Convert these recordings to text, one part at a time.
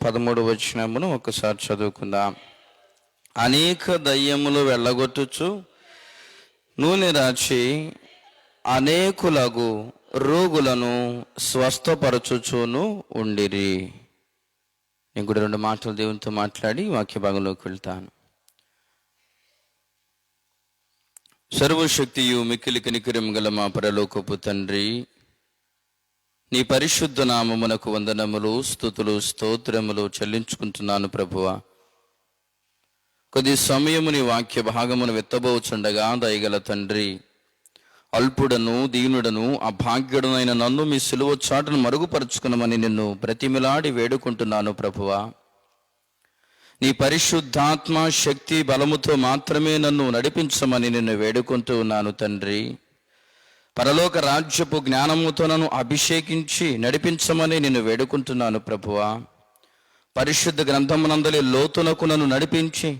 13 ఒకసారి చదువుకుందాం. అనేక దయ్యములు వెళ్ళగొట్టుచు నూనె రాచి అనేకులగు రోగులను స్వస్థపరచుచూను ఉండిరి. నేను కూడా 2 మాటలు దేవునితో మాట్లాడి వాక్య భాగంలోకి వెళ్తాను. సర్వశక్తియు మిక్కిలి కనికరం గల మా పరలోకపు తండ్రి, నీ పరిశుద్ధ నామమునకు వందనములు, స్తుతులు, స్తోత్రములు చెల్లించుకుంటున్నాను ప్రభువా. కొద్ది సమయము నీ వాక్య భాగమును వెత్తబోచుండగా దయగల తండ్రి, అల్పుడను దీనుడను అభాగ్యుడనైన నన్ను మీ సిలువ చాటును మరుగుపరుచుకునమని నిన్ను బ్రతిమిలాడి వేడుకుంటున్నాను ప్రభువా. నీ పరిశుద్ధాత్మ శక్తి బలముతో మాత్రమే నన్ను నడిపించమని నిన్ను వేడుకుంటూ ఉన్నాను తండ్రి. పరలోక రాజ్యపు జ్ఞానముతో నన్ను అభిషేకించి నడిపించమని నిన్ను వేడుకుంటున్నాను ప్రభువా. పరిశుద్ధ గ్రంథమునందలి లోతునకు నన్ను నడిపించి,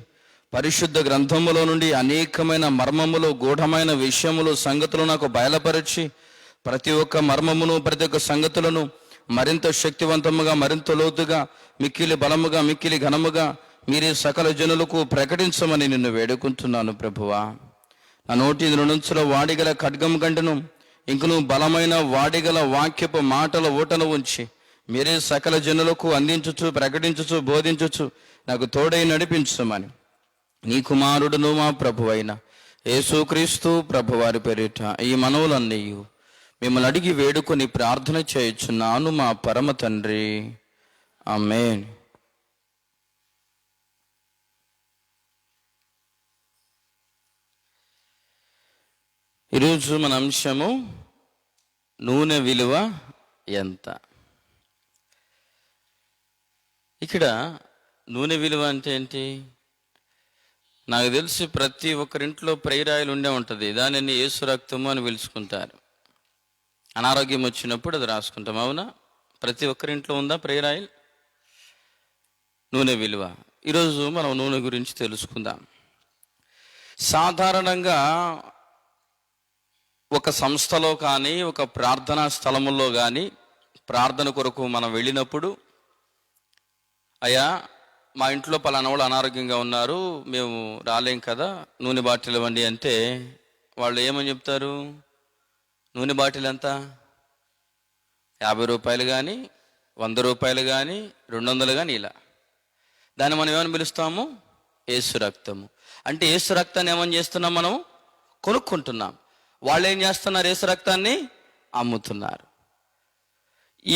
పరిశుద్ధ గ్రంథములో నుండి అనేకమైన మర్మములు, గూఢమైన విషయములు, సంగతులు నాకు బయలుపరిచి, ప్రతి ఒక్క మర్మమును, ప్రతి ఒక్క సంగతులను మరింత శక్తివంతముగా, మరింత లోతుగా, మిక్కిలి బలముగా, మిక్కిలి ఘనముగా మీరే సకల జనులకు ప్రకటించమని నిన్ను వేడుకుంటున్నాను ప్రభువా. నా నోటి నుంచుల వాడిగల ఖడ్గం గంటను ఇంకను బలమైన వాడిగల వాక్యపు మాటల ఊటను ఉంచి మీరే సకల జనులకు అందించుచు, ప్రకటించుచు, బోధించుచు నాకు తోడై నడిపించమని నీ కుమారుడును మా ప్రభువైన యేసుక్రీస్తు ప్రభువారి పేరిట ఈ మనవులన్నీ మిమ్మల్ని అడిగి వేడుకొని ప్రార్థన చేయుచున్నాను మా పరమ తండ్రి, ఆమేన్. ఈరోజు మన అంశము నూనె విలువ ఎంత. ఇక్కడ నూనె విలువ అంటే ఏంటి? నాకు తెలిసి ప్రతి ఒక్కరింట్లో ప్రేరాయిలు ఉండే ఉంటుంది. దానిని యేసు రక్తము అని పిలుచుకుంటారు. అనారోగ్యం వచ్చినప్పుడు అది రాసుకుంటాం, అవునా? ప్రతి ఒక్కరింట్లో ఉందా ప్రేరాయిల్? నూనె విలువ. ఈరోజు మనం నూనె గురించి తెలుసుకుందాం. సాధారణంగా ఒక సంస్థలో కానీ, ఒక ప్రార్థనా స్థలముల్లో కానీ ప్రార్థన కొరకు మనం వెళ్ళినప్పుడు, అయ్యా మా ఇంట్లో పలానా వాళ్ళు అనారోగ్యంగా ఉన్నారు, మేము రాలేం కదా, నూనె బాటిల్ ఇవ్వండి అంటే వాళ్ళు ఏమని చెప్తారు? నూనె బాటిల్ ఎంత? 50 రూపాయలు కానీ, 100 రూపాయలు కానీ, 200 కానీ, ఇలా. దాన్ని మనం ఏమని పిలుస్తాము? యేసు రక్తము. అంటే యేసు రక్తాన్ని ఏమని చేస్తున్నాం? మనం కొనుక్కుంటున్నాం. వాళ్ళు ఏం చేస్తున్నారు? యేసు రక్తాన్ని అమ్ముతున్నారు.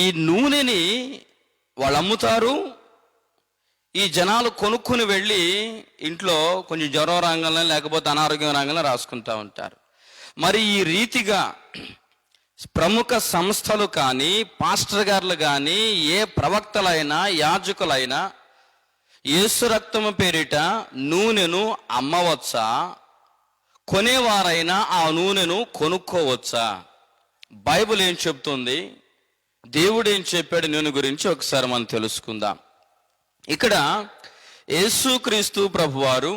ఈ నూనెని వాళ్ళు అమ్ముతారు. ఈ జనాలు కొనుక్కుని వెళ్ళి ఇంట్లో కొంచెం జ్వరం రంగంలో, లేకపోతే అనారోగ్యం రంగంలో రాసుకుంటూ ఉంటారు. మరి ఈ రీతిగా ప్రముఖ సంస్థలు కానీ, పాస్టర్ గారులు కానీ, ఏ ప్రవక్తలైనా, యాజకులైనా యేసు రక్తము పేరిట నూనెను అమ్మవచ్చా? కొనేవారైనా ఆ నూనెను కొనుక్కోవచ్చా? బైబిల్ ఏం చెప్తుంది, దేవుడు ఏం చెప్పాడు నూనె గురించి ఒకసారి మనం తెలుసుకుందాం. ఇక్కడ యేసుక్రీస్తు ప్రభువారు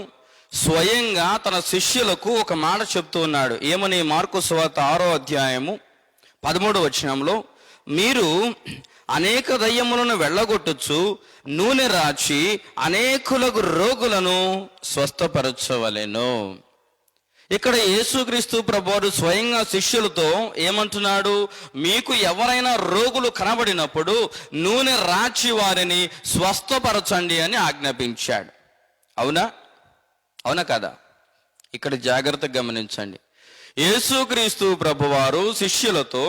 స్వయంగా తన శిష్యులకు ఒక మాట చెప్తూ ఉన్నాడు. ఏమని? మార్కు సువార్త 6వ అధ్యాయము 13వ వచనంలో, మీరు అనేక దయ్యములను వెళ్ళగొట్టుచు నూనె రాచి అనేకులకు రోగులను స్వస్థపరచవలెను. ఇక్కడ యేసుక్రీస్తు ప్రభువారు స్వయంగా శిష్యులతో ఏమంటున్నాడు? మీకు ఎవరైనా రోగులు కనబడినప్పుడు నూనె రాచి వారిని స్వస్థపరచండి అని ఆజ్ఞాపించాడు. అవునా? అవునా కదా? ఇక్కడ జాగ్రత్తగా గమనించండి. యేసుక్రీస్తు ప్రభువారు శిష్యులతో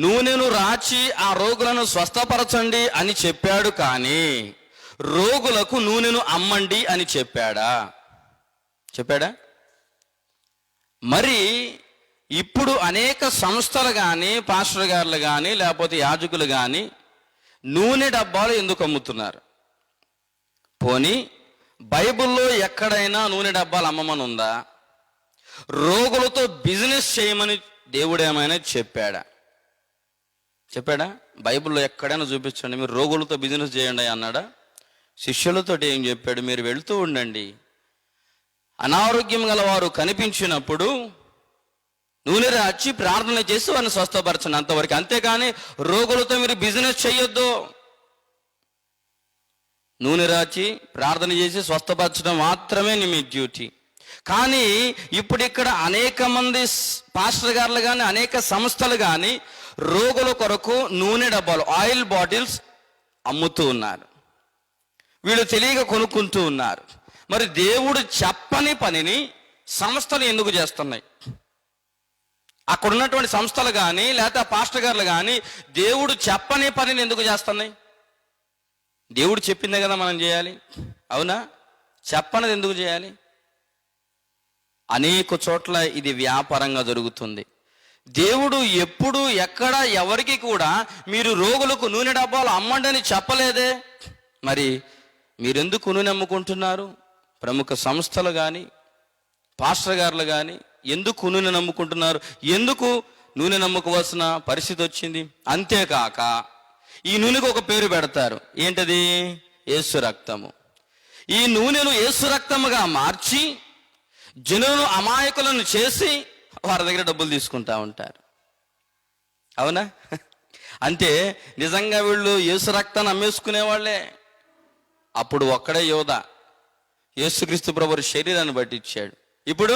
నూనెను రాచి ఆ రోగులను స్వస్థపరచండి అని చెప్పాడు, కానీ రోగులకు నూనెను అమ్మండి అని చెప్పాడా? మరి ఇప్పుడు అనేక సంస్థలు కానీ, పాస్టర్ గారులు కానీ, లేకపోతే యాజకులు కానీ నూనె డబ్బాలు ఎందుకు అమ్ముతున్నారు? పోనీ బైబిల్లో ఎక్కడైనా నూనె డబ్బాలు అమ్మమని ఉందా? రోగులతో బిజినెస్ చేయమని దేవుడు ఏమైనా చెప్పాడా? బైబిల్లో ఎక్కడైనా చూపించండి, మీరు రోగులతో బిజినెస్ చేయండి అన్నాడా? శిష్యులతో ఏం చెప్పాడు? మీరు వెళుతూ ఉండండి, అనారోగ్యం గల వారు కనిపించినప్పుడు నూనె రాచి ప్రార్థన చేసి వారిని స్వస్థపరచండి, అంతవరకు. అంతేకాని రోగులతో మీరు బిజినెస్ చేయొద్దు. నూనె రాచి ప్రార్థన చేసి స్వస్థపరచడం మాత్రమే మీ డ్యూటీ. కానీ ఇప్పుడు ఇక్కడ అనేక మంది పాస్టర్ గారులు కానీ అనేక సంస్థలు కానీ రోగుల కొరకు నూనె డబ్బాలు, ఆయిల్ బాటిల్స్ అమ్ముతూ ఉన్నారు. వీళ్ళు తెలియక కొనుక్కుంటూ ఉన్నారు. మరి దేవుడు చెప్పని పనిని సంస్థలు ఎందుకు చేస్తున్నాయి? అక్కడ ఉన్నటువంటి సంస్థలు కానీ లేకపోతే పాస్టర్ గారులు కానీ దేవుడు చెప్పని పనిని ఎందుకు చేస్తున్నాయి? దేవుడు చెప్పిందే కదా మనం చేయాలి, అవునా? చెప్పనిది ఎందుకు చేయాలి? అనేక చోట్ల ఇది వ్యాపారంగా జరుగుతుంది. దేవుడు ఎప్పుడు ఎక్కడ ఎవరికి కూడా మీరు రోగులకు నూనె డబ్బాలు అమ్మండి అని చెప్పలేదే. మరి మీరెందుకు నూనె అమ్ముకుంటున్నారు? ప్రముఖ సంస్థలు కానీ పాస్టర్ గారులు కానీ ఎందుకు నూనె నమ్ముకుంటున్నారు? ఎందుకు నూనె నమ్ముకోవాల్సిన పరిస్థితి వచ్చింది? అంతేకాక ఈ నూనెకు ఒక పేరు పెడతారు. ఏంటది? యేసు రక్తము. ఈ నూనెను యేసు రక్తముగా మార్చి జనులను అమాయకులను చేసి వారి దగ్గర డబ్బులు తీసుకుంటా ఉంటారు, అవునా? అంటే నిజంగా వీళ్ళు యేసు రక్తాన్ని అమ్మేసుకునే వాళ్ళే. అప్పుడు ఒక్కడే యోధ యేసుక్రీస్తు ప్రభువారి శరీరాన్ని బట్టి ఇచ్చాడు. ఇప్పుడు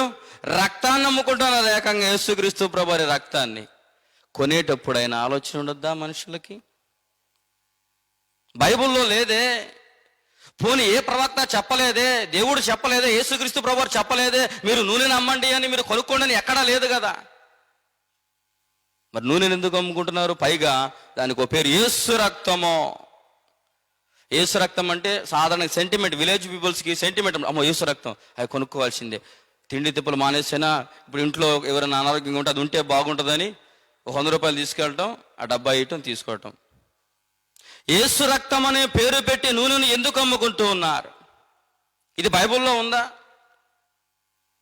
రక్తాన్ని అమ్ముకుంటున్నారు, ఏకంగా యేసుక్రీస్తు ప్రభువారి రక్తాన్ని. కొనేటప్పుడైనా ఆలోచన ఉండొద్దా మనుషులకి? బైబిల్లో లేదే. పోనీ ఏ ప్రవక్త చెప్పలేదే, దేవుడు చెప్పలేదే, యేసుక్రీస్తు ప్రభువారు చెప్పలేదే మీరు నూనెను అమ్మండి అని, మీరు కొనుక్కోండి అని ఎక్కడా లేదు కదా. మరి నూనెను ఎందుకు అమ్ముకుంటున్నారు? పైగా దానికి ఒక పేరు యేసు రక్తము. యేసు రక్తం అంటే సాధారణ సెంటిమెంట్, విలేజ్ పీపుల్స్కి సెంటిమెంట్. అమ్మో యేసు రక్తం, అవి కొనుక్కోవాల్సిందే. తిండి తిప్పులు మానేసినా ఇప్పుడు ఇంట్లో ఎవరైనా అనారోగ్యంగా ఉంటే అది ఉంటే బాగుంటుందని 100 రూపాయలు తీసుకెళ్ళటం, ఆ డబ్బా ఇవ్వటం, తీసుకోవటం. యేసు రక్తం అనే పేరు పెట్టి నూనెను ఎందుకు అమ్ముకుంటూ ఉన్నారు? ఇది బైబిల్లో ఉందా?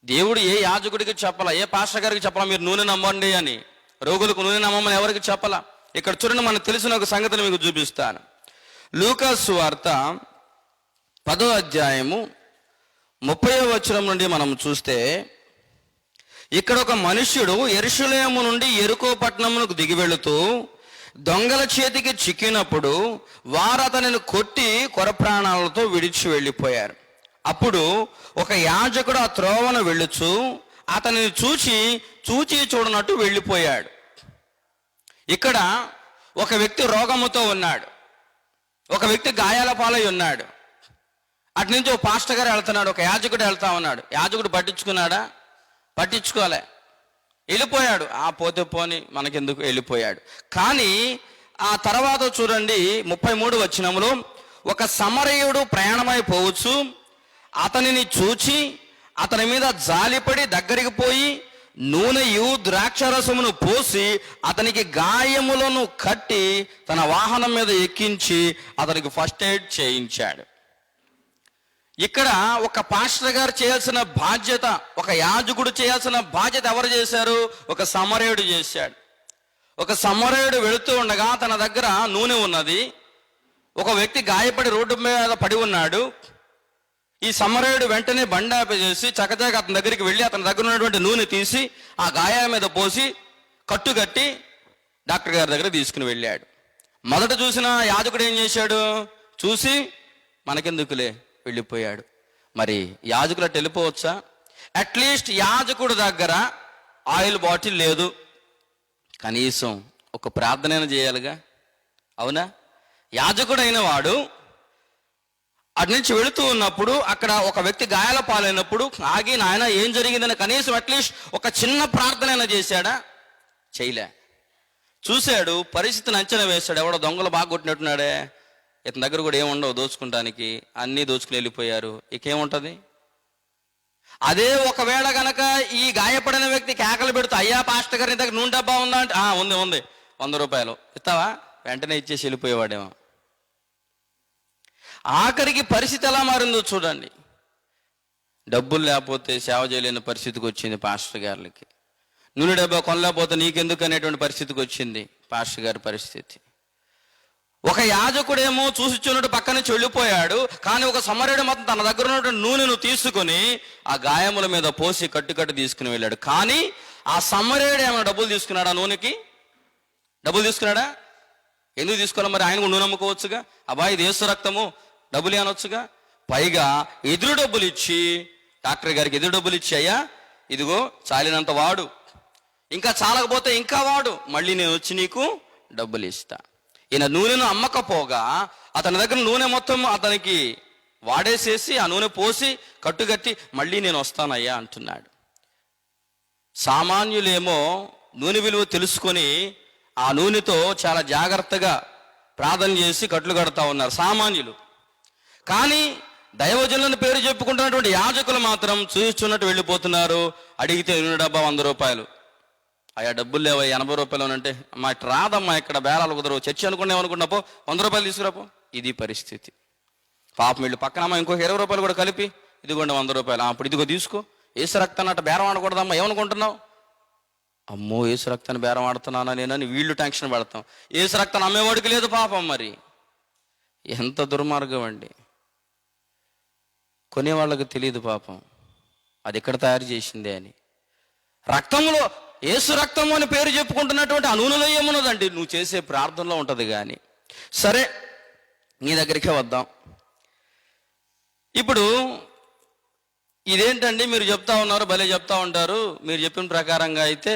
దేవుడు ఏ యాజకుడికి చెప్పాలా, ఏ పాస్టర్ గారికి చెప్పాలా మీరు నూనె నమ్మండి అని? రోగులకు నూనె నమ్మమని ఎవరికి చెప్పాలా? ఇక్కడ చూడండి, మనకు తెలిసిన ఒక సంగతిని మీకు చూపిస్తాను. లూకా సువార్త 10వ అధ్యాయము 30వ వచనం నుండి మనం చూస్తే, ఇక్కడ ఒక మనుష్యుడు యెరూషలేము నుండి యెరికో పట్టణమునకు దిగి వెళుతూ దొంగల చేతికి చిక్కినప్పుడు వారు అతనిని కొట్టి కొరప్రాణాలతో విడిచి వెళ్ళిపోయారు. అప్పుడు ఒక యాజకుడు ఆ త్రోవను వెళ్ళుచు అతనిని చూచి చూడనట్టు వెళ్ళిపోయాడు. ఇక్కడ ఒక వ్యక్తి రోగముతో ఉన్నాడు, ఒక వ్యక్తి గాయాల పాలై ఉన్నాడు. అటు నుంచి ఒక పాస్టర్ గారు వెళ్తున్నాడు, ఒక యాజకుడు వెళ్తా ఉన్నాడు. యాజకుడు పట్టించుకున్నాడా? పట్టించుకోలే, వెళ్ళిపోయాడు. ఆ పోతే పోని మనకెందుకు, వెళ్ళిపోయాడు. కానీ ఆ తర్వాత చూడండి 33 వచనములో, ఒక సమరయుడు ప్రయాణమైపోవచ్చు అతనిని చూచి అతని మీద జాలిపడి దగ్గరికి పోయి నూనెయు ద్రాక్షరసమును పోసి అతనికి గాయములను కట్టి తన వాహనం మీద ఎక్కించి అతనికి ఫస్ట్ ఎయిడ్ చేయించాడు. ఇక్కడ ఒక పాస్టర్ గారు చేయాల్సిన బాధ్యత, ఒక యాజకుడు చేయాల్సిన బాధ్యత ఎవరు చేశారు? ఒక సమరయుడు చేశాడు. ఒక సమరయుడు వెళుతూ ఉండగా తన దగ్గర నూనె ఉన్నది. ఒక వ్యక్తి గాయపడి రోడ్డు మీద పడి ఉన్నాడు. ఈ సమరయుడు వెంటనే బండి ఆపేసి చకచక అతని దగ్గరికి వెళ్ళి అతని దగ్గర ఉన్నటువంటి నూనె తీసి ఆ గాయాల మీద పోసి కట్టుకట్టి డాక్టర్ గారి దగ్గర తీసుకుని వెళ్ళాడు. మొదట చూసిన యాజకుడు ఏం చేశాడు? చూసి మనకెందుకులే వెళ్ళిపోయాడు. మరి యాజకులు అట్లా వెళ్ళిపోవచ్చా? అట్లీస్ట్ యాజకుడు దగ్గర ఆయిల్ బాటిల్ లేదు, కనీసం ఒక ప్రార్థన చేయాలిగా, అవునా? యాజకుడైన వాడు అటు నుంచి వెళుతూ ఉన్నప్పుడు అక్కడ ఒక వ్యక్తి గాయాల పాలైనప్పుడు ఆగి నాయన ఏం జరిగిందని కనీసం అట్లీస్ట్ ఒక చిన్న ప్రార్థన చేశాడా? చేయలే. చూశాడు, పరిస్థితిని అంచనా వేశాడు. ఎవడో దొంగలు బాగా కొట్టినట్టున్నాడే, ఇతని దగ్గర కూడా ఏముండవు దోచుకుంటానికి, అన్నీ దోచుకుని వెళ్ళిపోయారు, ఇకేముంటుంది? అదే ఒకవేళ గనక ఈ గాయపడిన వ్యక్తి కేకలు పెడుతూ అయ్యా పాస్టర్ గారి దగ్గర నూనె డబ్బా ఉందా అంటే ఉంది 100 రూపాయలు ఇస్తావా, వెంటనే ఇచ్చేసి వెళ్ళిపోయేవాడేమో. ఆఖరికి పరిస్థితి ఎలా మారిందో చూడండి. డబ్బులు లేకపోతే సేవ చేయలేని పరిస్థితికి వచ్చింది పాస్టర్ గారికి. నూనె డబ్బా కొనలేకపోతే నీకెందుకు అనేటువంటి పరిస్థితికి వచ్చింది పాస్టర్ గారి పరిస్థితి. ఒక యాజకుడేమో చూసిచున్నట్టు పక్క నుంచి వెళ్ళిపోయాడు. కానీ ఒక సమరయుడు మాత్రం తన దగ్గర ఉన్నటువంటి నూనెను తీసుకుని ఆ గాయముల మీద పోసి కట్టు తీసుకుని వెళ్ళాడు. కానీ ఆ సమరయుడు ఏమైనా డబ్బులు తీసుకున్నాడా? నూనెకి డబ్బులు తీసుకున్నాడా? ఎందుకు తీసుకోవాలి? మరి ఆయన నూనె అమ్ముకోవచ్చుగా. అబ్బాయి ఇది యేసు రక్తము, డబ్బులు అనొచ్చుగా. పైగా ఎదురు డబ్బులు ఇచ్చి, డాక్టర్ గారికి ఎదురు డబ్బులు ఇచ్చి, అయ్యా ఇదిగో చాలినంత వాడు, ఇంకా చాలకపోతే ఇంకా వాడు, మళ్ళీ నేను వచ్చి నీకు డబ్బులు ఇస్తా. ఈయన నూనెను అమ్మకపోగా అతని దగ్గర నూనె మొత్తం అతనికి వాడేసేసి ఆ నూనె పోసి కట్టుకట్టి మళ్ళీ నేను వస్తానయ్యా అంటున్నాడు. సామాన్యులేమో నూనె విలువ తెలుసుకొని ఆ నూనెతో చాలా జాగ్రత్తగా ప్రార్థన చేసి కట్లు కడతా ఉన్నారు సామాన్యులు. కానీ దైవజనులను పేరు చెప్పుకుంటున్నటువంటి యాజకులు మాత్రం చూస్తున్నట్టు వెళ్ళిపోతున్నారు. అడిగితే నూనె డబ్బా 100 రూపాయలు. అయ్యా డబ్బులు లేవా 80 రూపాయలు అంటే, అమ్మా ఇటు రాదమ్మా, ఇక్కడ బేరాలు కుదరవు, చర్చి అనుకున్నాపో 100 రూపాయలు తీసుకురాపో. ఇది పరిస్థితి. పాపం వీళ్ళు పక్కనమ్మా ఇంకొక 20 రూపాయలు కూడా కలిపి, ఇదిగోండి 100 రూపాయలు, అప్పుడు ఇదిగో తీసుకో. ఏసు రక్తాన్ని అట్ట బేరం ఆడకూడదమ్మా, ఏమనుకుంటున్నావు? అమ్మో ఏసు రక్తాన్ని బేరం ఆడుతున్నానా నేనని వీళ్ళు టెన్షన్ పడతాం. ఏసు రక్తాన్ని అమ్మేవాడికి లేదు పాపం. మరి ఎంత దుర్మార్గం అండి. కొనేవాళ్ళకి తెలియదు పాపం అది ఎక్కడ తయారు చేసిందే అని. రక్తంలో ఏసు రక్తము అని పేరు చెప్పుకుంటున్నటువంటి ఆ నూనెలో ఏమున్నదండి? నువ్వు చేసే ప్రార్థనలో ఉంటుంది. కానీ సరే, నీ దగ్గరికే వద్దాం. ఇప్పుడు ఇదేంటండి మీరు చెప్తా ఉన్నారు, భలే చెప్తా ఉంటారు. మీరు చెప్పిన ప్రకారంగా అయితే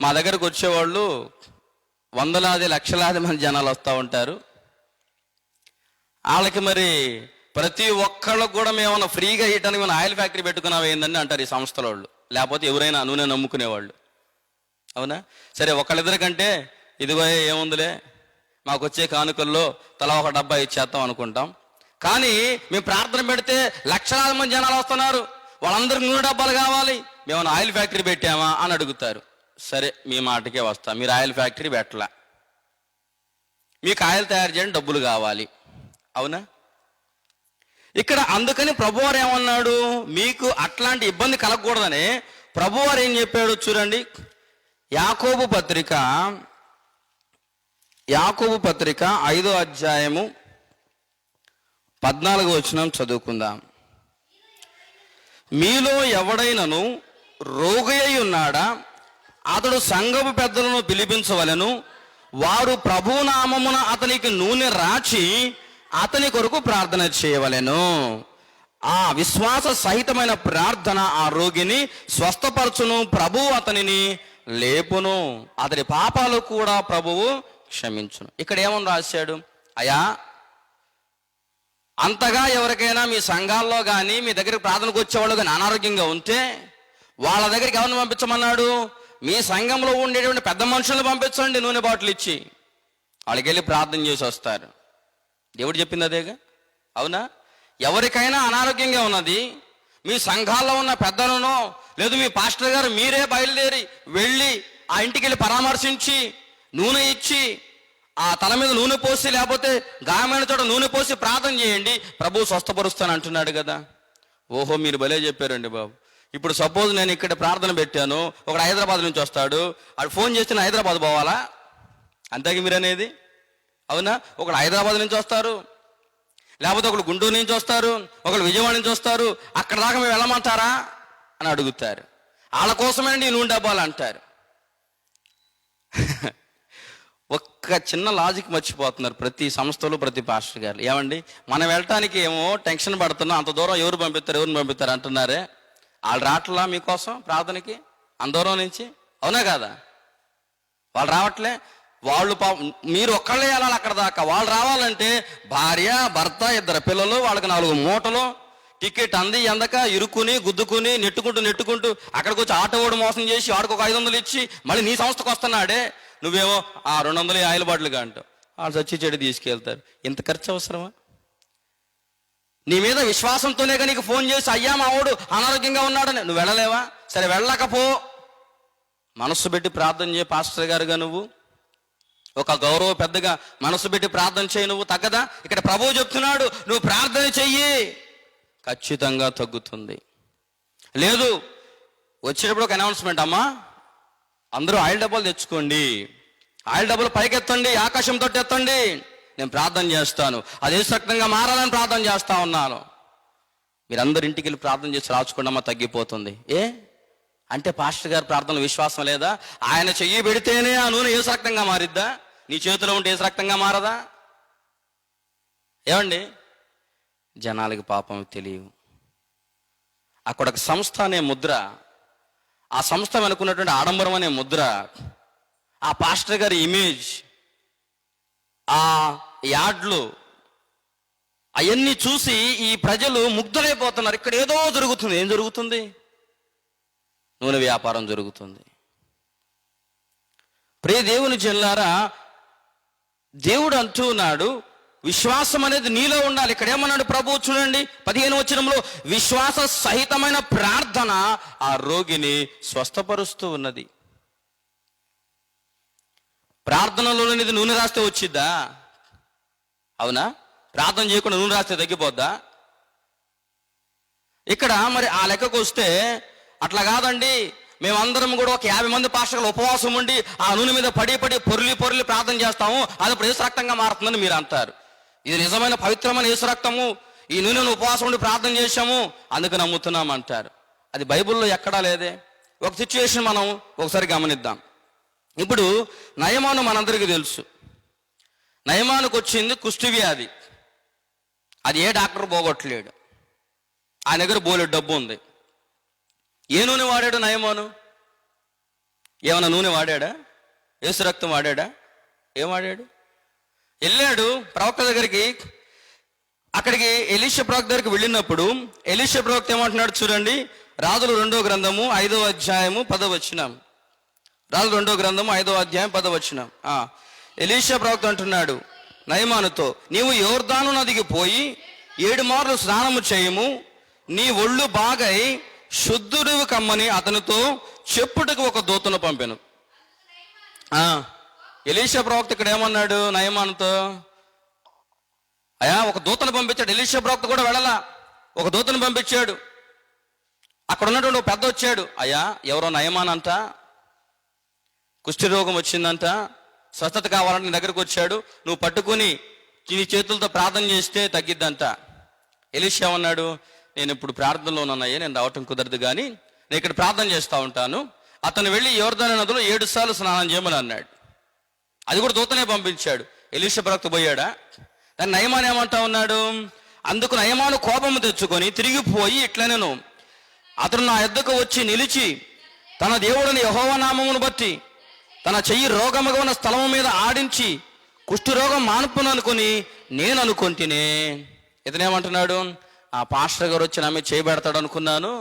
మా దగ్గరకు వచ్చేవాళ్ళు వందలాది లక్షలాది మంది జనాలు వస్తూ ఉంటారు. వాళ్ళకి మరి ప్రతి ఒక్కళ్ళకు కూడా మేమన్నా ఫ్రీగా ఇయటానికి మనం ఆయిల్ ఫ్యాక్టరీ పెట్టుకున్నావు ఏందని అంటారు ఈ సంస్థల వాళ్ళు, లేకపోతే ఎవరైనా నూనె నమ్ముకునేవాళ్ళు. అవునా? సరే, ఒకళ్ళిద్దరికంటే ఇదిగో ఏముందిలే మాకు వచ్చే కానుకల్లో తలా ఒక డబ్బా ఇచ్చేస్తాం అనుకుంటాం. కానీ మేము ప్రార్థన పెడితే లక్షలాది మంది జనాలు వస్తున్నారు, వాళ్ళందరికీ నూనె డబ్బాలు కావాలి, మేము ఆయిల్ ఫ్యాక్టరీ పెట్టామా అని అడుగుతారు. సరే, మీ మాటకే వస్తా. మీరు ఆయిల్ ఫ్యాక్టరీ పెట్టలా, మీకు ఆయిల్ తయారు చేయడానికి డబ్బులు కావాలి. అవునా? ఇక్కడ అందుకని ప్రభువారు ఏమన్నాడు, మీకు అట్లాంటి ఇబ్బంది కలగకూడదని ప్రభువారు ఏం చెప్పాడు చూడండి. యాకోబు పత్రిక 5వ అధ్యాయము 14వ వచనం చదువుకుందాం. మీలో ఎవడైనను రోగి అయి ఉన్నాడా, అతడు సంఘపు పెద్దలను పిలిపించవలెను, వారు ప్రభునామమున అతనికి నూనె రాచి అతని కొరకు ప్రార్థన చేయవలెను. ఆ విశ్వాస సహితమైన ప్రార్థన ఆ రోగిని స్వస్థపరచును, ప్రభువు అతనిని లేపును, అతని పాపాలు కూడా ప్రభువు క్షమించును. ఇక్కడ ఏమని రాశాడు? అయా అంతగా ఎవరికైనా మీ సంఘాల్లో కానీ మీ దగ్గరికి ప్రార్థనకు వచ్చేవాళ్ళు కానీ అనారోగ్యంగా ఉంటే వాళ్ళ దగ్గరికి ఎవరిని పంపించమన్నాడు? మీ సంఘంలో ఉండేటువంటి పెద్ద మనుషులను పంపించండి, నూనె బాటిల్ ఇచ్చి వాళ్ళకి వెళ్ళి ప్రార్థన చేసి వస్తారు. దేవుడు చెప్పింది అదేగా. అవునా? ఎవరికైనా అనారోగ్యంగా ఉన్నది, మీ సంఘాల్లో ఉన్న పెద్దలను లేదు మీ పాస్టర్ గారు మీరే బయలుదేరి వెళ్ళి ఆ ఇంటికి వెళ్ళి పరామర్శించి నూనె ఇచ్చి ఆ తల మీద నూనె పోసి, లేకపోతే గాయమైన చోట నూనె పోసి ప్రార్థన చేయండి, ప్రభువు స్వస్థపరుస్తాను అంటున్నాడు కదా. ఓహో, మీరు భలే చెప్పారండి బాబు. ఇప్పుడు సపోజ్ నేను ఇక్కడ ప్రార్థన పెట్టాను, ఒకడు హైదరాబాద్ నుంచి వస్తాడు, వాడు ఫోన్ చేస్తే నేను హైదరాబాద్ పోవాలా? అంతేగా మీరు అనేది. అవునా? ఒకడు హైదరాబాద్ నుంచి వస్తారు, లేకపోతే ఒకడు గుంటూరు నుంచి వస్తారు, ఒకడు విజయవాడ నుంచి వస్తారు, అక్కడ దాకా మేము వెళ్ళమంటారా అని అడుగుతారు. వాళ్ళ కోసమే నీ నూనె డబ్బాలు అంటారు. ఒక్క చిన్న లాజిక్ మర్చిపోతున్నారు ప్రతి సంస్థలు, ప్రతి పాస్టర్ గారు. ఏమండి, మనం వెళ్ళటానికి ఏమో టెన్షన్ పడుతున్నాం, అంత దూరం ఎవరిని పంపిస్తారు అంటున్నారే. వాళ్ళు రావట్లా మీకోసం ప్రార్థనకి అంత దూరం నుంచి? అవునా కాదా? వాళ్ళు రావట్లే. వాళ్ళు మీరు ఒక్కళ్ళే వెళ్ళాలి అక్కడ దాకా. వాళ్ళు రావాలంటే భార్య, భర్త, 2 పిల్లలు, వాళ్ళకి 4 మూటలు, టికెట్ అంది అందక ఇరుక్కుని గుద్దుకుని నెట్టుకుంటూ అక్కడికి వచ్చి ఆటో ఓడి మోసం చేసి వాడికి ఒక 500 ఇచ్చి మళ్ళీ నీ సంస్థకు వస్తున్నాడే, నువ్వేమో ఆ 200 ఆయిల్ బాటిల్గా అంటావు. వాళ్ళు చచ్చి చెడు తీసుకెళ్తారు. ఇంత ఖర్చు అవసరమా? నీ మీద విశ్వాసంతోనే నీకు ఫోన్ చేసి అయ్యా మా వాడు అనారోగ్యంగా ఉన్నాడని నువ్వు వెళ్ళలేవా? సరే, వెళ్ళకపో, మనస్సు పెట్టి ప్రార్థన చేయ పాస్టర్ గారుగా నువ్వు, ఒక గౌరవ పెద్దగా మనసు పెట్టి ప్రార్థన చేయి, నువ్వు తగ్గదా? ఇక్కడ ప్రభువు చెప్తున్నాడు, నువ్వు ప్రార్థన చెయ్యి, ఖచ్చితంగా తగ్గుతుంది. లేదు, వచ్చేటప్పుడు ఒక అనౌన్స్మెంట్, అమ్మా అందరూ ఆయిల్ డబ్బాలు తెచ్చుకోండి, ఆయిల్ డబ్బాలు పైకెత్తండి, ఆకాశంతో ఎత్తండి, నేను ప్రార్థన చేస్తాను, అది ఏసక్తంగా మారాలని ప్రార్థన చేస్తా ఉన్నాను. మీరందరూ ఇంటికి వెళ్ళి ప్రార్థన చేసి రాచుకోండి అమ్మా, తగ్గిపోతుంది. అంటే పాస్టర్ గారు ప్రార్థనలో విశ్వాసం లేదా? ఆయన చెయ్యి పెడితేనే ఆ నూనె ఏసు రక్తంగా మారిద్దా? నీ చేతిలో ఉంటే ఏసు రక్తంగా మారదా? ఏమండి, జనాలకి పాపం తెలియవు. అక్కడ ఒక సంస్థ అనే ముద్ర, ఆ సంస్థ వెనుకున్నటువంటి ఆడంబరం అనే ముద్ర, ఆ పాస్టర్ గారి ఇమేజ్, ఆ యాడ్లు, అవన్నీ చూసి ఈ ప్రజలు ముగ్ధులైపోతున్నారు. ఇక్కడ ఏదో జరుగుతుంది. ఏం జరుగుతుంది? నూనె వ్యాపారం జరుగుతుంది. ప్రియ దేవుని జనులారా, దేవుడు అంటూ ఉన్నాడు, విశ్వాసం అనేది నీలో ఉండాలి. ఇక్కడ ఏమన్నాడు ప్రభు? చూడండి 15వ వచనంలో, విశ్వాస సహితమైన ప్రార్థన ఆ రోగిని స్వస్థపరుస్తూ ఉన్నది. ప్రార్థనలోనిది నూనె రాస్తే వచ్చిద్దా? అవునా? ప్రార్థన చేయకుండా నూనె రాస్తే తగ్గిపోద్దా? ఇక్కడ మరి ఆ లెక్కకు వస్తే అట్లా కాదండి, మేమందరం కూడా ఒక 50 మంది పాస్టర్లు ఉపవాసం ఉండి ఆ నూనె మీద పడి పొర్లి ప్రార్థన చేస్తాము, అది ఇప్పుడు యేసు రక్తంగా మారుతుందని మీరు అంటారు. ఇది నిజమైన పవిత్రమైన యేసు రక్తము, ఈ నూనెను ఉపవాసం ఉండి ప్రార్థన చేశాము అందుకు నమ్ముతున్నాం అంటారు. అది బైబిల్లో ఎక్కడా లేదే. ఒక సిచ్యువేషన్ మనం ఒకసారి గమనిద్దాం. ఇప్పుడు నయమాను మనందరికీ తెలుసు. నయమానుకు వచ్చింది కుష్టి వ్యాధి. అది ఏ డాక్టర్ పోగొట్టలేడు. ఆయన దగ్గర బోలెడు డబ్బు ఉంది. ఏ నూనె వాడాడు నయమాను? ఏమైనా నూనె వాడాడా? యేసు రక్తం వాడాడా? ఏం వాడాడు? వెళ్ళాడు ప్రవక్త దగ్గరికి. అక్కడికి ఎలీషా ప్రవక్త దగ్గరికి వెళ్ళినప్పుడు ఎలీషా ప్రవక్త ఏమంటున్నాడు చూడండి, రాజుల 2వ గ్రంథము 5వ అధ్యాయము 10వ వచనం. రాజుల 2వ గ్రంథము 5వ అధ్యాయం 10వ వచనం. ఎలీషా ప్రవక్త అంటున్నాడు నయమానుతో, నీవు యోర్దాను నదికి పోయి 7 మార్లు స్నానము చేయము, నీ ఒళ్ళు బాగై శుద్ధుడివి కమ్మని అతనితో చెప్పుటకు ఒక దూతను పంపెను. ఎలీషా ప్రవక్త ఇక్కడ ఏమన్నాడు నయమానుతో? అయ్యా, ఒక దూతను పంపించాడు. ఎలీషా ప్రవక్త కూడా వెళ్ళలా, ఒక దూతను పంపించాడు. అక్కడ ఉన్నటువంటి ఒక పెద్ద వచ్చాడు. అయ్యా, ఎవరో నయమాన్ అంట, కుష్టి రోగం వచ్చిందంట, స్వస్థత కావాలంటే నీ దగ్గరకు వచ్చాడు, నువ్వు పట్టుకుని నీ చేతులతో ప్రార్థన చేస్తే తగ్గిద్దంట. ఎలీషా అన్నాడు, నేను ఇప్పుడు ప్రార్థనలో ఉన్నానయ్యా, నేను రావటం కుదరదు, కానీ నేను ఇక్కడ ప్రార్థన చేస్తూ ఉంటాను. అతను వెళ్ళి యోర్దాను నదిలో 7 సార్లు స్నానం చేయమని అన్నాడు. అది కూడా దూతనే పంపించాడు. ఎలీషా ప్రవక్త పోయాడా? దాన్ని నయమాన్ ఏమంటా ఉన్నాడు? అందుకు నయమాను కోపము తెచ్చుకొని తిరిగిపోయి ఇట్లనేను, అతను నా యొద్దకు వచ్చి నిలిచి తన దేవుడిని యెహోవా నామమును బట్టి తన చెయ్యి రోగముగా ఉన్న స్థలము మీద ఆడించి కుష్టి రోగం మానుపును అనుకుని నేను అనుకుంటేనే. ఇతనేమంటున్నాడు? ఆ పాస్టర్ గారు వచ్చి నా మీద చేయబెడతాడు అనుకున్నాను,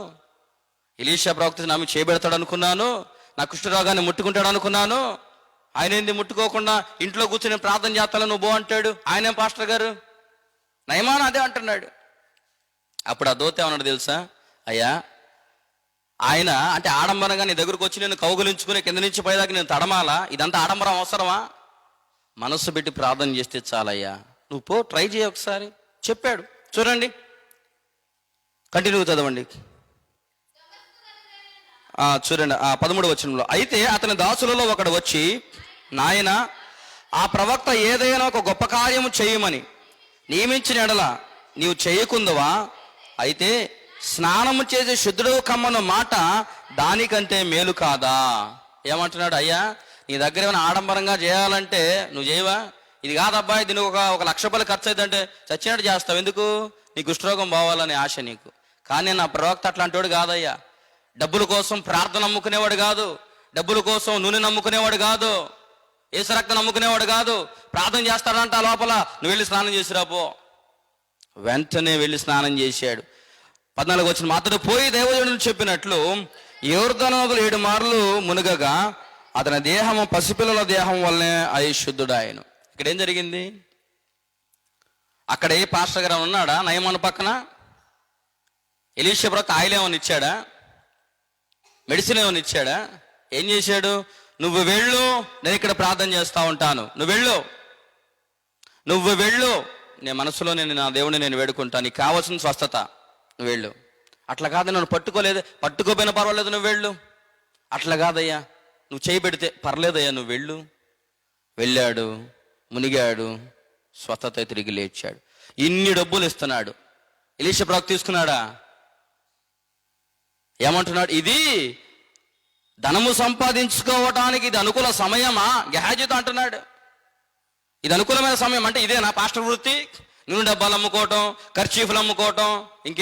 ఎలీషా ప్రవక్త నా మీద చేయబెడతాడు అనుకున్నాను, నా కుష్టి రోగాన్ని ముట్టుకుంటాడు అనుకున్నాను. ఆయన ఏంది ముట్టుకోకుండా ఇంట్లో కూర్చొని ప్రార్థన చేస్తాను నువ్వు అంటాడు? ఆయనేం పాస్టర్ గారు? నయమాన్ అదే అంటున్నాడు. అప్పుడు ఆ దూత ఏమన్నాడు తెలుసా? అయ్యా, ఆయన అంటే ఆడంబరంగా నీ దగ్గరకు వచ్చి నేను కౌగులించుకుని కింద నుంచి పైదాకా నేను తడమాలా? ఇదంతా ఆడంబరం అవసరమా? మనస్సు పెట్టి ప్రార్థన చేస్తే చాలయ్యా, నువ్వు పో, ట్రై చేయ ఒకసారి చెప్పాడు. చూడండి, కంటిన్యూ చదవండి. చూడండి 13వ వచనంలో, అయితే అతని దాసులలో ఒకడు వచ్చి, నాయన, ఆ ప్రవక్త ఏదైనా ఒక గొప్ప కార్యము చేయమని నియమించిన ఎడల నీవు చేయకుందువా? అయితే స్నానము చేసే శుద్ధుడు కమ్మన్న మాట దానికంటే మేలు కాదా? ఏమంటున్నాడు? అయ్యా, నీ దగ్గర ఏమైనా ఆడంబరంగా చేయాలంటే నువ్వు చేయవా? ఇది కాదబ్బాయి, దీనికి ఒక 1,00,000 రూపాయలు ఖర్చు అవుతుందంటే చచ్చినట్టు చేస్తావు. ఎందుకు? నీ కుష్ఠరోగం పోవాలనే ఆశ నీకు. కానీ నా ప్రవక్త అట్లాంటి వాడు కాదయ్యా. డబ్బుల కోసం ప్రార్థన నమ్ముకునేవాడు కాదు, డబ్బుల కోసం నూనె నమ్ముకునేవాడు కాదు, యేసు రక్తం నమ్ముకునేవాడు కాదు. ప్రార్థన చేస్తాడంట లోపల, నువ్వు వెళ్ళి స్నానం చేసిరాపో. వెంటనే వెళ్ళి స్నానం చేశాడు. 14వ వచనం, అతడు పోయి దైవజనుడు చెప్పినట్లు యోర్దాను నదిలో 7 మార్లు మునుగగా అతని దేహము పసిపిల్లల దేహం వల్లనే అయశుద్ధుడాయను. ఇక్కడ ఏం జరిగింది? అక్కడ ఏ పాస్టర్ గారు ఉన్నాడా నయమాను పక్కన? ఎలీషా ప్రవక్త ఆయిల్ ఏమని ఇచ్చాడా? మెడిసిన్ ఏమని ఇచ్చాడా? ఏం చేశాడు? నువ్వు వెళ్ళు, నేను ఇక్కడ ప్రార్థన చేస్తూ ఉంటాను, నువ్వు వెళ్ళు, నేను మనసులో నేను నా దేవుడిని నేను వేడుకుంటాను, నీకు కావాల్సిన స్వస్థత, నువ్వు వెళ్ళు. అట్లా కాదు, నన్ను పట్టుకోపోయినా పర్వాలేదు, నువ్వు వెళ్ళు. అట్లా కాదయ్యా, నువ్వు చేయి పెడితే పర్లేదయ్యా, నువ్వు వెళ్ళు. వెళ్ళాడు, మునిగాడు, స్వస్థత తిరిగి లేచాడు. ఇన్ని డబ్బులు ఇస్తున్నాడు. ఎలీషా ప్రవక్త తీసుకున్నాడా? ఏమంటున్నాడు? ఇది ధనము సంపాదించుకోవటానికి ఇది అనుకూల సమయమా? గెహాజీతో అంటున్నాడు, ఇది అనుకూలమైన సమయం అంటే ఇదేనా పాస్టర్ వృత్తి? నూనె డబ్బాలు అమ్ముకోవటం, కర్చీఫ్లు అమ్ముకోవటం,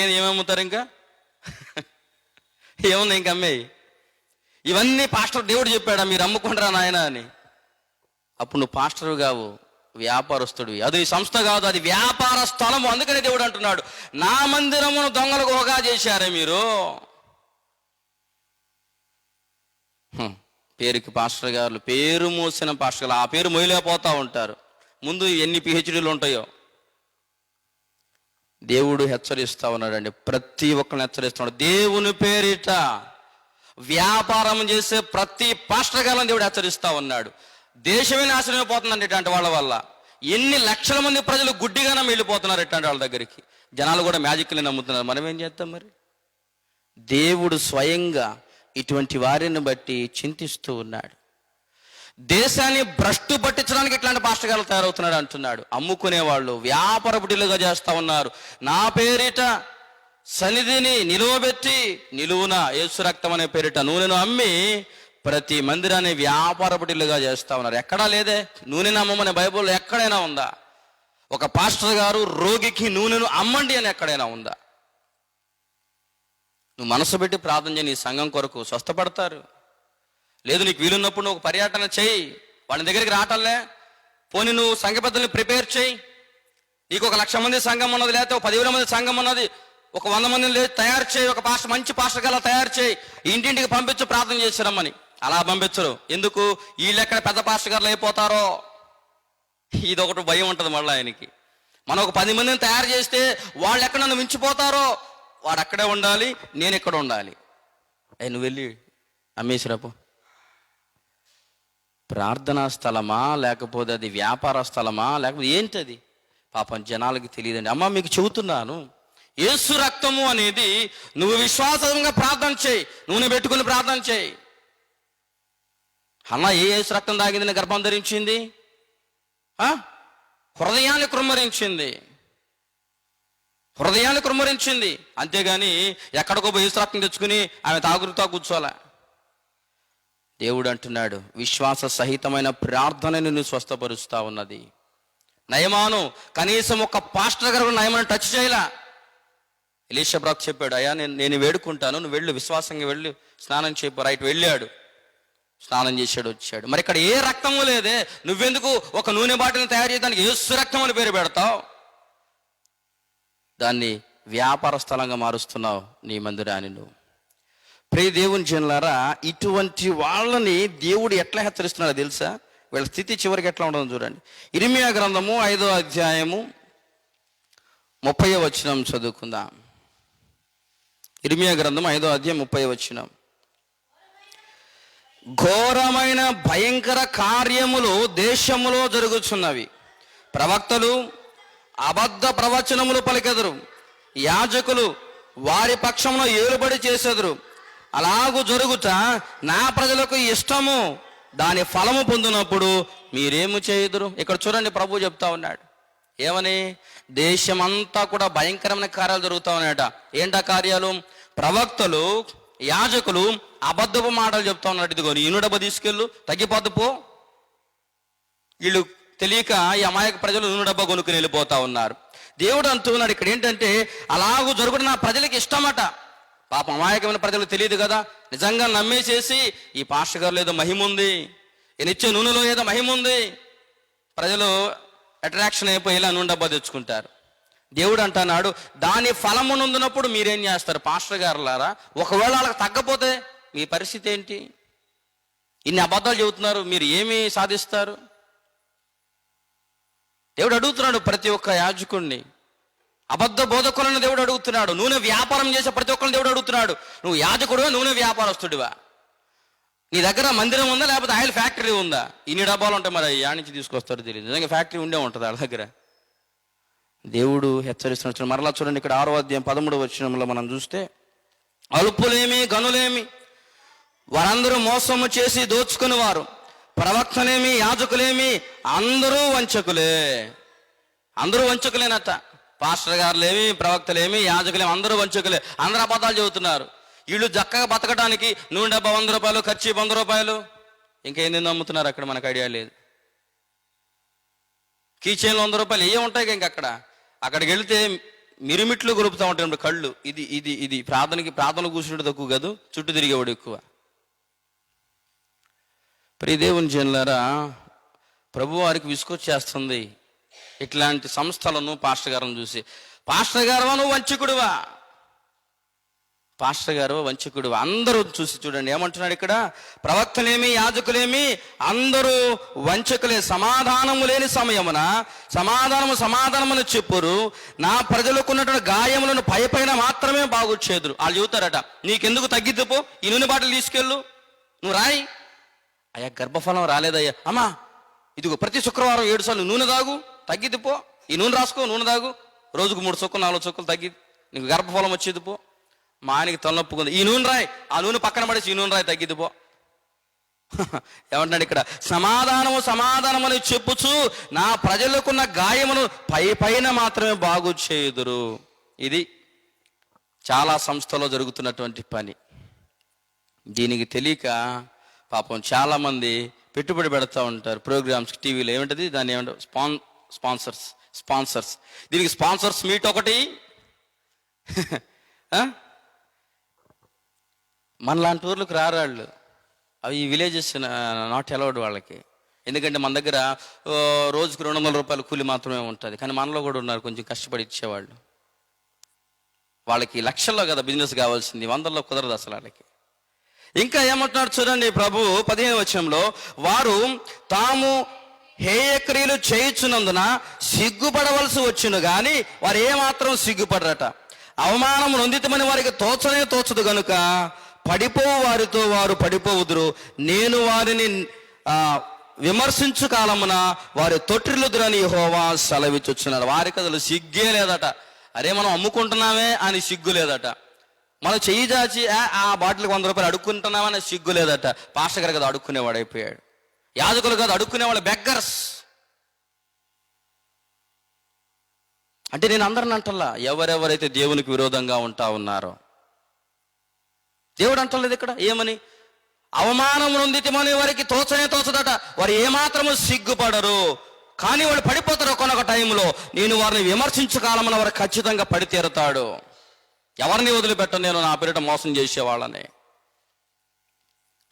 ఏమి అమ్ముతారు ఇంకా? ఏముంది ఇంక అమ్మేయి? ఇవన్నీ పాస్టర్ దేవుడు చెప్పాడా మీరు అమ్ముకుంటారా నాయన అని? అప్పుడు నువ్వు పాస్టర్ కావు, వ్యాపారస్తుడివి. అది సంస్థ కాదు, అది వ్యాపార స్థలము. అందుకని దేవుడు అంటున్నాడు, నా మందిరమును దొంగలకు హోగా చేశారే మీరు. పేరుకి పాస్టర్ గారు, పేరు మోసిన పాస్టర్ గారు, ఆ పేరు మోయలేకపోతూ ఉంటారు. ముందు ఎన్ని పిహెచ్డీలు ఉంటాయో. దేవుడు హెచ్చరిస్తా ఉన్నాడండి, ప్రతి ఒక్కరిని హెచ్చరిస్తున్నాడు. దేవుని పేరిట వ్యాపారం చేసే ప్రతి పాస్టర్ గారిని దేవుడు హెచ్చరిస్తా ఉన్నాడు. దేశమే నాశనం అయిపోతుందండి ఇట్లాంటి వాళ్ళ వల్ల. ఎన్ని లక్షల మంది ప్రజలు గుడ్డిగానే వెళ్ళిపోతున్నారు ఇట్లాంటి వాళ్ళ దగ్గరికి. జనాలు కూడా మ్యాజిక్ని నమ్ముతున్నారు. మనం ఏం చేస్తాం మరి? దేవుడు స్వయంగా ఇటువంటి వారిని బట్టి చింతిస్తూ ఉన్నాడు. దేశాన్ని భ్రష్టు పట్టించడానికి ఇట్లాంటి పాస్టర్ గారు తయారవుతున్నాడు అంటున్నాడు. అమ్ముకునేవాళ్ళు వ్యాపార బుడ్డిలుగా చేస్తా ఉన్నారు. నా పేరిట సన్నిధిని నిలువబెట్టి నిలువున యేసు రక్తం అనే పేరిట నూనెను అమ్మి ప్రతి మందిరాన్ని వ్యాపార బుడ్డిలుగా చేస్తా ఉన్నారు. ఎక్కడా లేదే నూనెను అమ్మమనే బైబిల్లో ఎక్కడైనా ఉందా? ఒక పాస్టర్ గారు రోగికి నూనెను అమ్మండి అని ఎక్కడైనా ఉందా? నువ్వు మనసు పెట్టి ప్రార్థన చేయి, నీ సంఘం కొరకు స్వస్థపడతారు. లేదు నీకు వీలున్నప్పుడు నువ్వు ఒక పర్యటన చేయి, వాళ్ళ దగ్గరికి రావటంలే. పోనీ నువ్వు సంఘ పెద్దల్ని ప్రిపేర్ చేయి. నీకు 1,00,000 మంది సంఘం ఉన్నది, లేకపోతే 10,000 మంది సంఘం ఉన్నది, ఒక 100 మందిని తయారు చేయి. ఒక పాస్టర్, మంచి పాస్టర్ గల తయారు చేయి, ఇంటింటికి పంపించు, ప్రార్థన చేసి రమ్మని. అలా పంపించరు. ఎందుకు? వీళ్ళెక్కడ పెద్ద పాస్టర్ గారులు అయిపోతారో ఇదొకటి భయం ఉంటుంది మళ్ళీ ఆయనకి. మనం ఒక 10 మందిని తయారు చేస్తే వాళ్ళు ఎక్కడ నన్ను మించిపోతారో, వాడు అక్కడే ఉండాలి, నేను ఎక్కడ ఉండాలి. నువ్వు వెళ్ళి అమ్మేసిరాపో. ప్రార్థనా స్థలమా లేకపోతే అది వ్యాపార స్థలమా లేకపోతే ఏంటది? పాపం జనాలకి తెలియదండి. అమ్మ మీకు చెబుతున్నాను, యేసు రక్తము అనేది నువ్వు విశ్వాసంగా ప్రార్థన చేయి, నూనె పెట్టుకుని ప్రార్థన చేయి. అన్న ఏ యేసు రక్తం తాగిందని గర్భం ధరించింది? హృదయాన్ని కృమ్మరించింది, హృదయాన్ని కృమ్మరించింది. అంతేగాని ఎక్కడికో యేసు రక్తం తెచ్చుకుని ఆమె తాగురుతా కూర్చోలే. దేవుడు అంటున్నాడు, విశ్వాస సహితమైన ప్రార్థన నిన్ను స్వస్థపరుస్తా ఉన్నది. నయమాను కనీసం ఒక పాస్టర్ గారు నయమాను టచ్ చేయలా. ఎలీషా బ్రదర్ చెప్పాడు, అయ్యా నేను వేడుకుంటాను, నువ్వు వెళ్ళు, విశ్వాసంగా వెళ్ళి స్నానం చేయు. రైట్, వెళ్ళాడు, స్నానం చేశాడు, వచ్చాడు. మరి ఇక్కడ ఏ రక్తము లేదే, నువ్వెందుకు ఒక నూనె బాటిల్ని తయారు చేయడానికి యేసు రక్తం అని పేరు పెడతావు? దాన్ని వ్యాపార స్థలంగా మారుస్తున్నావు నీ మందిరాన్ని నువ్వు. ప్రియ దేవుని జనులారా, ఇటువంటి వాళ్ళని దేవుడు ఎట్లా హెచ్చరిస్తున్నాడో తెలుసా? వీళ్ళ స్థితి చివరికి ఎట్లా ఉండదో చూడండి. ఇర్మీయా గ్రంథము 5వ అధ్యాయము 30వ వచనం చదువుకుందాం. ఇర్మీయా గ్రంథం 5వ అధ్యాయం 30వ వచనం. ఘోరమైన భయంకర కార్యములు దేశములో జరుగుతున్నవి, ప్రవక్తలు అబద్ధ ప్రవచనములు పలికెదరు, యాజకులు వారి పక్షమున ఏలుబడి చేసెదరు. అలాగూ జరుగుట నా ప్రజలకు ఇష్టము, దాని ఫలము పొందినప్పుడు మీరేమి చేయుదురు? ఇక్కడ చూడండి, ప్రభు చెప్తా ఉన్నాడు ఏమని? దేశమంతా కూడా భయంకరమైన కార్యాలు జరుగుతూ ఉన్నాయట. ఏంటా కార్యాలు? ప్రవక్తలు, యాజకులు అబద్ధపు మాటలు చెప్తా ఉన్నాడు. ఇదిగో నీ నూనె డబ్బా తీసుకెళ్ళు, తగ్గిపోద్దు పో. వీళ్ళు తెలియక ఈ అమాయక ప్రజలు నూనె డబ్బా కొనుక్కుని వెళ్ళిపోతా ఉన్నారు. దేవుడు అంటున్నాడు ఇక్కడ ఏంటంటే, అలాగూ జరుగుడు నా ప్రజలకి ఇష్టమట. పాపం అమాయకమైన ప్రజలు తెలియదు కదా, నిజంగా నమ్మేసేసి ఈ పాస్టర్ గారు ఏదో మహిమ ఉంది, ఈయనిచ్చే నూనెలో ఏదో మహిమ ఉంది, ప్రజలు అట్రాక్షన్ అయిపోయి ఇలా నూనె డబ్బా తెచ్చుకుంటారు. దేవుడు అంటున్నాడు, దాని ఫలము నొందినప్పుడు మీరేం చేస్తారు? పాస్టర్ గారులారా, ఒకవేళ వాళ్ళకి తగ్గపోతే మీ పరిస్థితి ఏంటి? ఇన్ని అబద్ధాలు చెబుతున్నారు, మీరు ఏమి సాధిస్తారు? దేవుడు అడుగుతున్నాడు ప్రతి ఒక్క యాజకుడిని, అబద్ధ బోధకులను దేవుడు అడుగుతున్నాడు, నూనె వ్యాపారం చేసే ప్రతి ఒక్కరిని దేవుడు అడుగుతున్నాడు, నువ్వు యాజకుడివా, నూనె వ్యాపారస్తుడివా? నీ దగ్గర మందిరం ఉందా, లేకపోతే ఆయిల్ ఫ్యాక్టరీ ఉందా? ఇన్ని డబ్బాలు ఉంటాయి, మరి యాడ్ నుంచి తీసుకొస్తారో తెలియదు. నిజంగా ఫ్యాక్టరీ ఉండే ఉంటుంది వాళ్ళ దగ్గర. దేవుడు హెచ్చరిస్తున్నాడు. మరలా చూడండి, ఇక్కడ 6వ అధ్యాయం 13వ వచనంలో మనం చూస్తే, అల్పులేమి గనులేమి వారందరూ మోసము చేసి దోచుకుని వారు, ప్రవక్తలేమి యాజకులేమి అందరూ వంచకులే. అందరూ వంచకులేనట. పాస్టర్ గారులేమి, ప్రవక్తలేమి, యాజకులేమి అందరూ వంచకులే. అందరూ అబద్ధాలు చెబుతున్నారు. వీళ్ళు చక్కగా బతకడానికి నూనె డబ్బా 100 రూపాయలు, ఖర్చు 100 రూపాయలు, ఇంకేంది అమ్ముతున్నారు అక్కడ మనకు ఐడియా లేదు. కీ చైన్లు 100 రూపాయలు ఏ ఉంటాయి ఇంక అక్కడ. అక్కడికి వెళితే మిరుమిట్లు గొలుపుతూ ఉంటాయి కళ్ళు. ఇది ఇది ఇది ప్రార్థన కూర్చుంటే తక్కువ కాదు, చుట్టూ తిరిగేవాడు ఎక్కువ. ప్రియ దేవుని జనులారా, ప్రభువారికి విసుకొచ్చేస్తుంది ఇట్లాంటి సంస్థలను, పాస్టర్ గారిని చూసి. పాస్టర్ గారు నువ్వు వంచకుడువా, పాస్టర్ గారు వంచకుడువా. అందరూ చూసి చూడండి ఏమంటున్నాడు ఇక్కడ, ప్రవక్తలేమి యాజకులేమి అందరూ వంచకులే. సమాధానము లేని సమయమున సమాధానమును చెప్పురు, నా ప్రజలకున్నటువంటి గాయములను పైపైన మాత్రమే బాగుచేదురు. వాళ్ళు చెబుతారట, నీకెందుకు తగ్గిద్దుపో, ఈ నూనె బాటలు తీసుకెళ్ళు, నువ్వు రాయి. అయ్యా గర్భఫలం రాలేదయ్యా, అమ్మా ఇదిగో ప్రతి శుక్రవారం 7 సార్లు నూనె తాగు, తగ్గిద్ది పో, ఈ నూనె రాసుకో, నూనె తాగు, రోజుకు 3 చుక్కలు 4 చుక్కలు తగ్గిద్ది, నీకు గర్భఫలం వచ్చేది పో. మా ఆయనకి తలనొప్పుకుంది, ఈ నూనె రాయి, ఆ నూనె పక్కన పడేసి ఈ నూనె రాయి, తగ్గిద్ది పో. ఏమంటున్నాడు ఇక్కడ, సమాధానము అని చెప్పుచు నా ప్రజలకున్న గాయమును పైన మాత్రమే బాగు చేయుదురు. ఇది చాలా సంస్థలో జరుగుతున్నటువంటి పని. దీనికి తెలియక పాపం చాలామంది పెట్టుబడి పెడతా ఉంటారు ప్రోగ్రామ్స్ టీవీలో. ఏమిటది దాన్ని ఏమంటారు, స్పాన్సర్స్. దీనికి స్పాన్సర్స్ మీట్ ఒకటి. మనలాంటి ఊర్లకు రారాళ్ళు, అవి ఈ విలేజెస్ నాట్ అలౌడ్ వాళ్ళకి. ఎందుకంటే మన దగ్గర రోజుకు 200 రూపాయలు కూలి మాత్రమే ఉంటుంది. కానీ మనలో కూడా ఉన్నారు కొంచెం కష్టపడి ఇచ్చేవాళ్ళు. వాళ్ళకి లక్షల్లో కదా బిజినెస్ కావాల్సింది, 100లో కుదరదు అసలు వాళ్ళకి. ఇంకా ఏమంటున్నాడు చూడండి ప్రభు 15వ వచనంలో, వారు తాము హేయక్రియలు చేయుచున్నందున సిగ్గుపడవలసి వచ్చును గాని వారు ఏమాత్రం సిగ్గుపడరట. అవమానం నొందితమని వారికి తోచదు గనుక పడిపోవు వారితో వారు పడిపోవుదురు. నేను వారిని విమర్శించు కాలమున వారి తొట్టిల్లుదురని యెహోవా సెలవిచ్చుచున్నాడు. వారికి అసలు సిగ్గే లేదట. అరే మనం అమ్ముకుంటున్నామే అని సిగ్గు లేదట. మనం చెయ్యి చాచి ఆ బాటిల్కి 100 రూపాయలు అడుక్కుంటున్నామని సిగ్గు లేదట. పాస్టర్ గారు కదా అడుక్కునేవాడు అయిపోయాడు, యాజకులు కదా అడుక్కునేవాళ్ళు, బెగ్గర్స్. అంటే నేను అందరిని అంటల్లా, ఎవరెవరైతే దేవునికి విరోధంగా ఉంటా ఉన్నారో. దేవుడు అంటలేదు ఇక్కడ ఏమని, అవమానం నొందితమని వారికి తోచదట, వారు ఏమాత్రము సిగ్గుపడరు. కానీ వాళ్ళు పడిపోతారు కొనొక టైంలో. నేను వారిని విమర్శించు కాలమున వారు ఖచ్చితంగా పడి తీరుతాడు. ఎవరిని వదిలిపెట్టను నేను, నా పేరిట మోసం చేసేవాళ్ళని.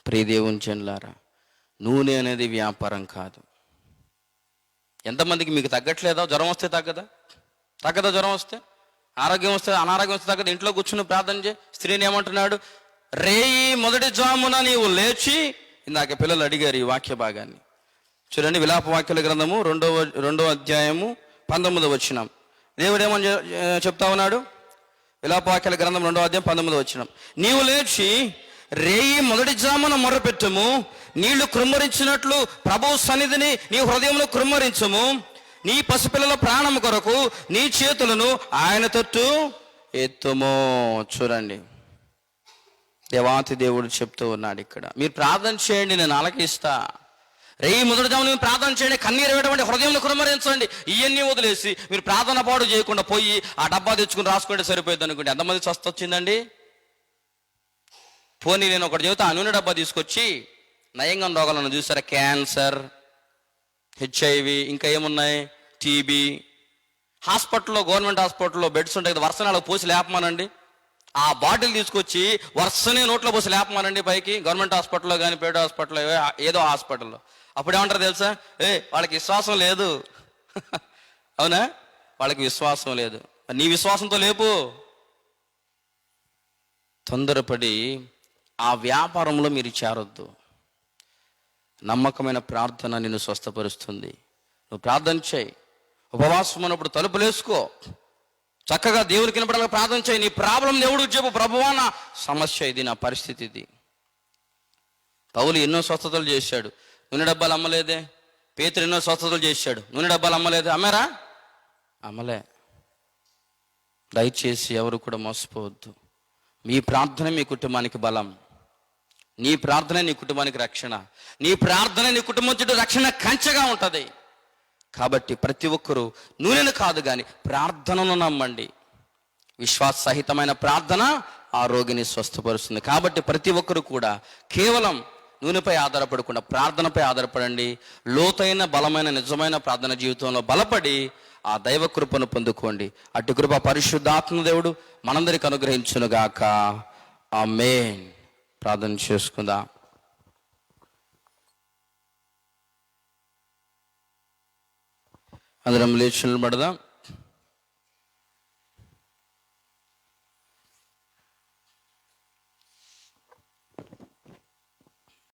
ప్రియ దేవుని జనులారా, నూనె అనేది వ్యాపారం కాదు. ఎంతమందికి మీకు తగ్గట్లేదా? జ్వరం వస్తే తగ్గదా? జ్వరం వస్తే, ఆరోగ్యం వస్తే, అనారోగ్యం వస్తే తగ్గదు. ఇంట్లో కూర్చుని ప్రార్థన చేయి. స్త్రీని ఏమంటున్నాడు, రేయి మొదటి జామున నీవు లేచి, ఇందాక పిల్లలు అడిగారు ఈ వాక్య భాగాన్ని చూడండి. విలాప వాక్యాల గ్రంథము 2వ అధ్యాయము 19వ వచనం. దేవుడు ఏమని చెప్తా ఉన్నాడు? విలాప వాక్యాల గ్రంథం 2వ అధ్యాయం 19వ వచనం. నీవు లేచి రేయి మొదటి జామున మొర్రపెట్టుము, నీళ్లు కృమ్మరించినట్లు ప్రభు సన్నిధిని నీ హృదయంలో కృమ్మరించము. నీ పసిపిల్లల ప్రాణం కొరకు నీ చేతులను ఆయన తట్టు ఎత్తుము. చూడండి, దేవాతి దేవుడు చెప్తూ ఉన్నాడు ఇక్కడ, మీరు ప్రార్థన చేయండి, నేను ఆలకిస్తా. రేయి మొదటి జామున ప్రార్థన చేయండి, కన్నీరు వేయడం, హృదయంలో కుమ్మరించండి. ఇవన్నీ వదిలేసి మీరు ప్రార్థన పాడు చేయకుండా పోయి ఆ డబ్బా తెచ్చుకుని రాసుకుంటే సరిపోయింది అనుకుంటే ఎంతమంది స్వస్థ వచ్చిందండి? పోనీ నేను ఒకటి చెబుతా, ఆ నూనె డబ్బా తీసుకొచ్చి నయంగా రోగాలను చూసారా, క్యాన్సర్, HIV, ఇంకా ఏమున్నాయి, TB. హాస్పిటల్లో, గవర్నమెంట్ హాస్పిటల్లో బెడ్స్ ఉంటాయి కదా, వర్షనాలకు పోసి లేపమానండి. ఆ బాటిల్ తీసుకొచ్చి వర్షనే నోట్లో పోసి లేపమానండి పైకి, గవర్నమెంట్ హాస్పిటల్లో కానీ ప్రైవేట్ హాస్పిటల్లో ఏదో హాస్పిటల్లో. అప్పుడు ఏమంటారు తెలుసా, వాళ్ళకి విశ్వాసం లేదు. అవునా? వాళ్ళకి విశ్వాసం లేదు. నీ విశ్వాసంతో లేపు. తొందరపడి ఆ వ్యాపారంలో మీరు చేరొద్దు. నమ్మకమైన ప్రార్థన నిన్ను స్వస్థపరుస్తుంది. నువ్వు ప్రార్థన చేయి, ఉపవాసం ఉన్నప్పుడు తలుపులు వేసుకో, చక్కగా దేవునికి వినపడాలి ప్రార్థన చేయి. నీ ప్రాబ్లం దేవుడికి చెప్పు, ప్రభువా నా సమస్య ఇది, నా పరిస్థితి ఇది. పౌలు ఎన్నో స్వస్థతలు చేశాడు, నూనె డబ్బాలు అమ్మలేదే. పేతురు ఎన్నో స్వస్థతలు చేశాడు, నూనె డబ్బాలు అమ్మలేదే. అమ్మారా? అమ్మలే. దయచేసి ఎవరు కూడా మోసపోవద్దు. మీ ప్రార్థన మీ కుటుంబానికి బలం, నీ ప్రార్థన నీ కుటుంబానికి రక్షణ, నీ ప్రార్థన నీ కుటుంబం చుట్టూ రక్షణ కంచెగా ఉంటుంది. కాబట్టి ప్రతి ఒక్కరూ నూనెను కాదు కానీ ప్రార్థనను నమ్మండి. విశ్వాస సహితమైన ప్రార్థన ఆ రోగిని స్వస్థపరుస్తుంది. కాబట్టి ప్రతి ఒక్కరు కూడా కేవలం నూనెపై ఆధారపడకుండా ప్రార్థనపై ఆధారపడండి. లోతైన బలమైన నిజమైన ప్రార్థన జీవితంలో బలపడి ఆ దైవ కృపను పొందుకోండి. అటు కృప పరిశుద్ధాత్మ దేవుడు మనందరికి అనుగ్రహించునుగాక. ఆమేన్. ప్రార్థన చేసుకుందాం. అందరం లేచి నిలబడదాం.